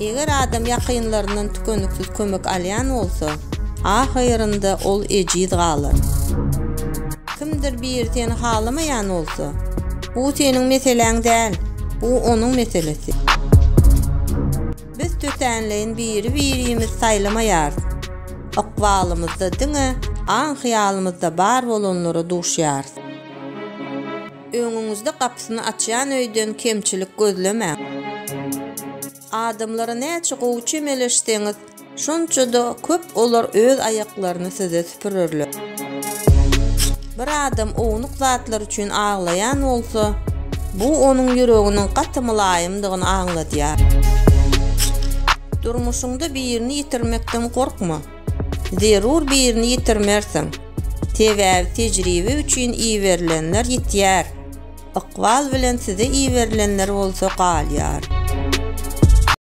Eger adam yakınlarından tükönüksiz kömek alyan olsa, ahirinde ol ejid galar. Kimdir bir seni halamayan olsa, bu senin meselen değil, bu onun meselesi. Biz tötenleyin birimiz saylamayar. Akvalımızda dine, an hıyalımızda bar olanlara duşyar. Öňüňizde kapysyny açýan öýden kemçilik gözleme. Adamlara näçe gowy çemeleşdiňiz, şunça-da köp olar öz aýaklaryny size süpürürler. Bir adam oňluk zatlar üçin ağlayan bolsa, bu onuň ýüreginiň gaty mulaýymdygyny aňladýar. Durmuşyňda birini ýitirmekden korkma. Zerur birini ýitirmersiň. Tebäbi tejribe üçin iyi verilenler ýetýär. Aqwal bilen size iyi verilenler bolsa galýar.